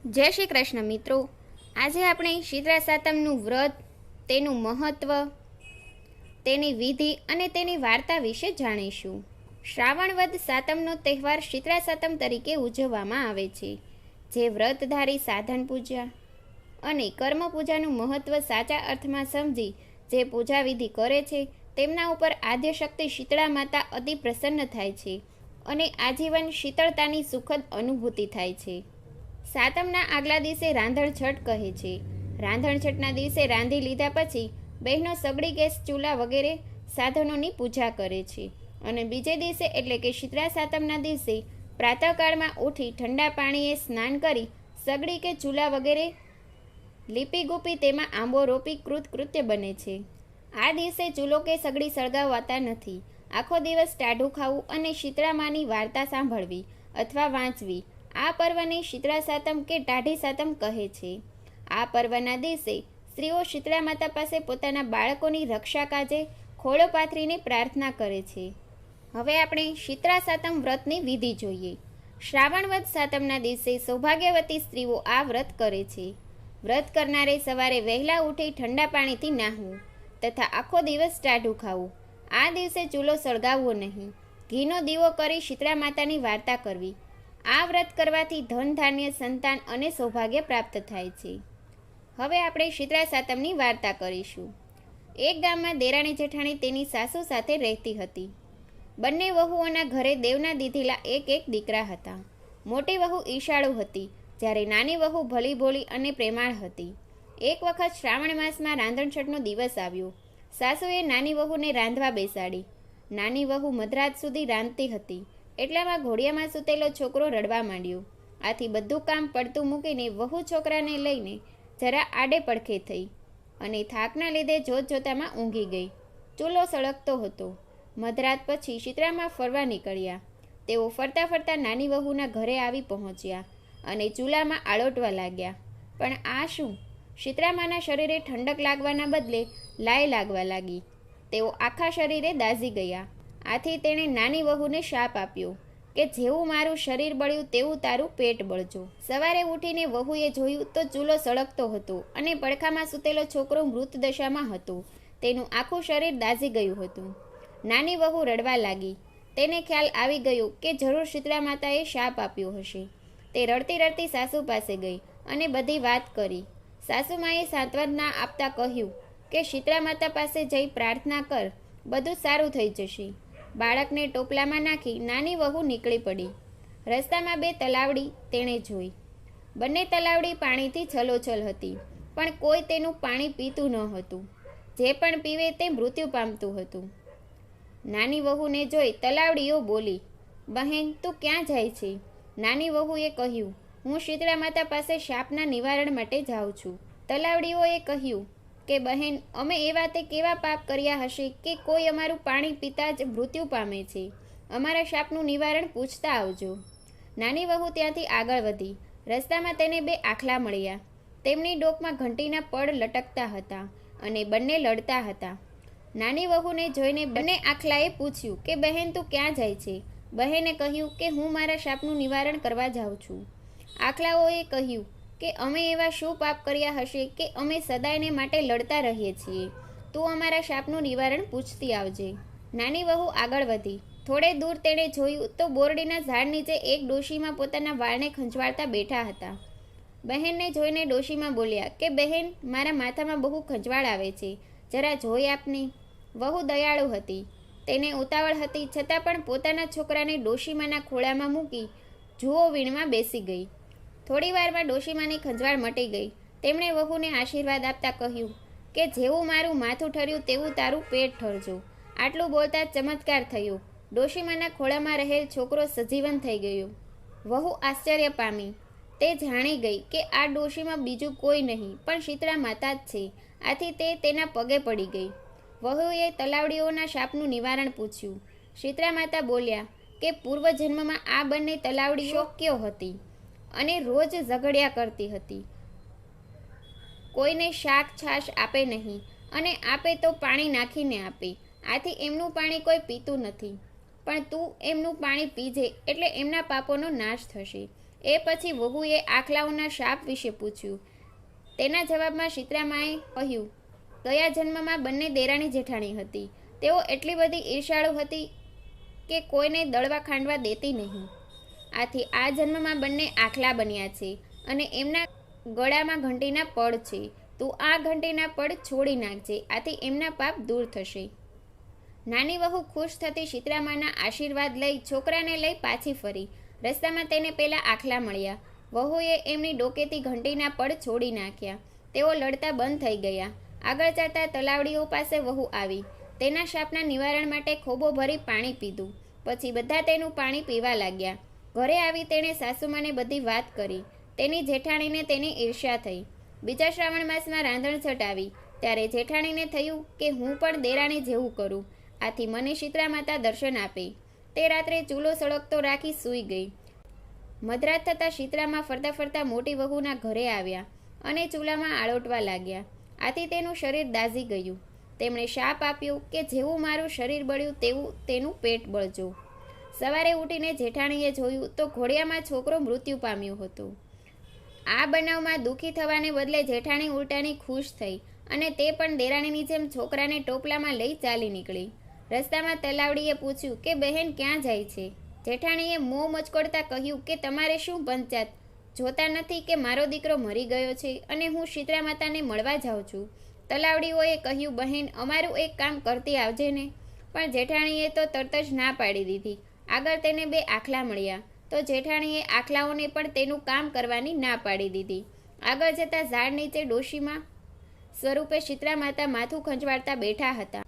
જય શ્રી કૃષ્ણ મિત્રો, આજે આપણે શીતળા સાતમનું વ્રત, તેનું મહત્વ, તેની વિધિ અને તેની વાર્તા વિશે જાણીશું. શ્રાવણ વદ સાતમનો તહેવાર શીતળા સાતમ તરીકે ઉજવવામાં આવે છે, જે વ્રતધારી સાધન પૂજા અને કર્મ પૂજાનું મહત્વ સાચા અર્થમાં સમજી જે પૂજા વિધિ કરે છે તેમના ઉપર આદ્યશક્તિ શીતળા માતા અતિ પ્રસન્ન થાય છે અને આજીવન શીતળતાની સુખદ અનુભૂતિ થાય છે. સાતમના આગલા દિવસે રાંધણછઠ કહે છે. રાંધણછઠના દિવસે રાંધી લીધા પછી બહેનો સગડી ગેસ ચૂલા વગેરે સાધનોની પૂજા કરે છે અને બીજે દિવસે એટલે કે શીતળા સાતમના દિવસે પ્રાતઃકાળમાં ઉઠી ઠંડા પાણીએ સ્નાન કરી સગડી કે ચૂલા વગેરે લીપી ગૂપી તેમાં આંબો રોપી કૃત્ય બને છે. આ દિવસે ચૂલો કે સગડી સળગાવવાતા નથી. આખો દિવસ ટાઢું ખાવું અને શીતળામાની વાર્તા સાંભળવી અથવા વાંચવી. આ પર્વને શીતળા સાતમ કે ટાઢી સાતમ કહે છે. આ પર્વના દિવસે સ્ત્રીઓ શીતળા માતા પાસે પોતાના બાળકોની રક્ષા કાજે ખોળો પાથરીને પ્રાર્થના કરે છે. હવે આપણે શીતળા સાતમ વ્રતની વિધિ જોઈએ. શ્રાવણ વદ સાતમના દિવસે સૌભાગ્યવતી સ્ત્રીઓ આ વ્રત કરે છે. વ્રત કરનારે સવારે વહેલા ઉઠી ઠંડા પાણીથી નાહવું તથા આખો દિવસ ટાઢું ખાવું. આ દિવસે ચૂલો સળગાવવો નહીં. ઘીનો દીવો કરી શીતળા માતાની વાર્તા કરવી. આ વ્રત કરવાથી ધન ધાન્ય સંતાન અને સૌભાગ્ય પ્રાપ્ત થાય છે. હવે આપણે શીતળા સાતમની વાર્તા કરીશું. એક ગામમાં દેરાણી જેઠાણી તેની સાસુ સાથે રહેતી હતી. બંને વહુઓના ઘરે દેવના દીધેલા એક દીકરા હતા. મોટી વહુ ઈશાળુ હતી, જ્યારે નાની વહુ ભલી ભોળી અને પ્રેમાળ હતી. એક વખત શ્રાવણ માસમાં રાંધણછઠનો દિવસ આવ્યો. સાસુએ નાની વહુને રાંધવા બેસાડી. નાની વહુ મધરાત સુધી રાંધતી હતી. એટલામાં ઘોડિયામાં સૂતેલો છોકરો રડવા માંડ્યો. આથી બધું કામ પડતું મૂકીને વહુ છોકરાને લઈને જરા આડે પડખે થઈ અને થાકના લીધે જોતજોતામાં ઊંઘી ગઈ. ચૂલો સળગતો હતો. મધરાત પછી શીતળામાં ફરવા નીકળ્યા. તેઓ ફરતા ફરતા નાની વહુના ઘરે આવી પહોંચ્યા અને ચૂલામાં આળોટવા લાગ્યા. પણ આ શું? શીતળામાના શરીરે ઠંડક લાગવાના બદલે લાય લાગવા લાગી. તેઓ આખા શરીરે દાઝી ગયા. આથી તેણે નાની વહુને શાપ આપ્યો કે જેવું મારું શરીર બળ્યું તેવું તારું પેટ બળજો. સવારે ઉઠીને વહુએ જોયું તો ચૂલો સળગતો હતો અને પડખામાં સૂતેલો છોકરો મૃત દશામાં હતો. તેનું આખું શરીર દાઝી ગયું હતું. નાની વહુ રડવા લાગી. તેને ખ્યાલ આવી ગયો કે જરૂર શીતળા માતાએ શાપ આપ્યો હશે. તે રડતી રડતી સાસુ પાસે ગઈ અને બધી વાત કરી. સાસુમાએ સાંત્વના આપતા કહ્યું કે શીતળા માતા પાસે જઈ પ્રાર્થના કર, બધું સારું થઈ જશે. બાળકને ટોપલામાં નાખી નાની વહુ નીકળી પડી. રસ્તામાં બે તલાવડી તેણે જોઈ. બંને તલાવડી પાણીથી છલોછલ હતી, પણ કોઈ તેનું પાણી પીતું ન હતું. જે પણ પીવે તે મૃત્યુ પામતું હતું. નાની વહુને જોઈ તલાવડીઓ બોલી, બહેન તું ક્યાં જાય છે? નાની વહુએ કહ્યું, હું શીતળા માતા પાસે શાપના નિવારણ માટે જાઉં છું. તલાવડીઓએ કહ્યું કે બહેન, અમે એવા તે કેવા પાપ કર્યા હશે કે કોઈ અમારું પાણી પીતા જ મૃત્યુ પામે છે? અમારા શાપનું નિવારણ પૂછતા આવજો. નાની વહુ ત્યાંથી આગળ વધી. રસ્તામાં તેને બે આખલા મળ્યા. તેમની ડોકમાં ઘંટીના પડ લટકતા હતા અને બંને લડતા હતા. નાની વહુને જોઈને બંને આખલાએ પૂછ્યું કે બહેન તું ક્યાં જાય છે? બહેને કહ્યું કે હું મારા શાપનું નિવારણ કરવા જાઉં છું. આખલાઓએ કહ્યું કે અમે એવા શું પાપ કર્યા હશે કે અમે સદાયને માટે લડતા રહીએ છીએ? તું અમારા શાપનું નિવારણ પૂછતી આવજે. નાની વહુ આગળ વધી. થોડે દૂર તેણે જોયું તો બોરડીના ઝાડ નીચે એક ડોશીમાં પોતાના વાળને ખંજવાળતા બેઠા હતા. બહેનને જોઈને ડોશીમાં બોલ્યા કે બહેન, મારા માથામાં બહુ ખંજવાળ આવે છે, જરા જોઈ આપને. વહુ દયાળુ હતી. તેને ઉતાવળ હતી છતાં પણ પોતાના છોકરાને ડોશીમાના ખોળામાં મૂકી જુઓ વીણમાં બેસી ગઈ. થોડી વારમાં ડોશીમાની ખંજવાળ મટી ગઈ. તેમણે વહુને આશીર્વાદ આપતા કહ્યું કે જેવું મારું માથું ઠર્યું તેવું તારું પેટ ઠરજો. આટલું બોલતા ચમત્કાર થયો. ડોશીમાના ખોળામાં રહેલ છોકરો સજીવન થઈ ગયો. વહુ આશ્ચર્ય પામી. તે જાણી ગઈ કે આ ડોશીમાં બીજું કોઈ નહીં પણ શીતળા માતા જ છે. આથી તે તેના પગે પડી ગઈ. વહુએ તલાવડીઓના શાપનું નિવારણ પૂછ્યું. શીતળા માતા બોલ્યા કે પૂર્વજન્મમાં આ બંને તલાવડીઓ શોક્યો હતી અને રોજ ઝઘડ્યા કરતી હતી. કોઈને શાક છાશ આપે નહીં અને આપે તો પાણી નાખીને આપે. આથી એમનું પાણી કોઈ પીતું નથી. પણ તું એમનું પાણી પીજે એટલે એમના પાપોનો નાશ થશે. એ પછી વહુએ આખલાઓના શાપ વિશે પૂછ્યું. તેના જવાબમાં શીતળામાએ કહ્યું, ગયા જન્મમાં બંને દેરાણી જેઠાણી હતી. તેઓ એટલી બધી ઈર્ષાળુ હતી કે કોઈને દળવા ખાંડવા દેતી નહીં. આથી આ જન્મમાં બંને આખલા બન્યા છે અને એમના ગળામાં ઘંટીના પડ છે. તું આ ઘંટીના પડ છોડી નાખજે, આથી એમના પાપ દૂર થશે. નાની વહુ ખુશ થતી શીતળામાના આશીર્વાદ લઈ છોકરાને લઈ પાછી ફરી. રસ્તામાં તેને પેલા આખલા મળ્યા. વહુએ એમની ડોકેથી ઘંટીના પડ છોડી નાખ્યા. તેઓ લડતા બંધ થઈ ગયા. આગળ જતા તલાવડીઓ પાસે વહુ આવી. તેના શાપના નિવારણ માટે ખોબો ભરી પાણી પીધું. પછી બધા તેનું પાણી પીવા લાગ્યા. ઘરે આવી તેણે સાસુમાને બધી વાત કરી. તેની જેઠાણીને તેની ઈર્ષ્યા થઈ. બીજા શ્રાવણ માસમાં રાંધણછટ આવી ત્યારે જેઠાણીને થયું કે હું પણ દેરાણી જેવું કરું, આથી મને શીતળા માતા દર્શન આપે. તે રાત્રે ચૂલો સળગતો રાખી સૂઈ ગઈ. મધરાત થતાં શીતળામાં ફરતા ફરતા મોટી વહુના ઘરે આવ્યા અને ચૂલામાં આળોટવા લાગ્યા. આથી તેનું શરીર દાઝી ગયું. તેમણે શાપ આપ્યો કે જેવું મારું શરીર બળ્યું તેવું તેનું પેટ બળજો. સવારે ઉઠીને જેઠાણીએ જોયું તો ઘોડિયામાં છોકરો મૃત્યુ પામ્યો હતો. આ બનાવમાં દુઃખી થવાને બદલે જેઠાણી ઉલટાની ખુશ થઈ અને તે પણ દેરાણીની જેમ છોકરાને ટોપલામાં લઈ ચાલી નીકળી. રસ્તામાં તલાવડીએ પૂછ્યું કે બહેન ક્યાં જાય છે? જેઠાણીએ મોં મચકોડતા કહ્યું કે તમારે શું પંચાત, જોતા નથી કે મારો દીકરો મરી ગયો છે અને હું શીતળા માતાને મળવા જાઉં છું. તલાવડીઓએ કહ્યું, બહેન અમારું એક કામ કરતી આવજે ને. પણ જેઠાણીએ તો તરત જ ના પાડી દીધી. આગળ તેને બે આખલા મળ્યા તો જેઠાણીએ આખલાઓને પણ તેનું કામ કરવાની ના પાડી દીધી. આગળ જતાં ઝાડ નીચે ડોશીમાં સ્વરૂપે શીતળા માતા માથું ખંજવાળતા બેઠા હતા.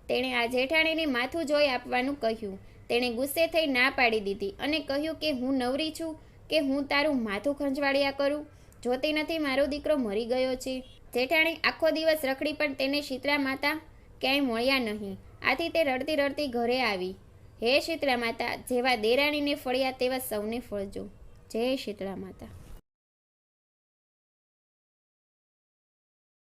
તેણે આ જેઠાણીને માથું જોઈ આપવાનું કહ્યું. તેણે ગુસ્સે થઈ ના પાડી દીધી અને કહ્યું કે હું નવરી છું કે હું તારું માથું ખંજવાળ્યા કરું? જોતી નથી મારો દીકરો મરી ગયો છે? જેઠાણી આખો દિવસ રખડી પણ તેને શીતળા માતા ક્યાંય મળ્યા નહીં. આથી તે રડતી રડતી ઘરે આવી. હે શીતળા માતા, જેવા દેરાણીને ફળ્યા તેવા સૌને ફળજો. જય શીતળા માતા.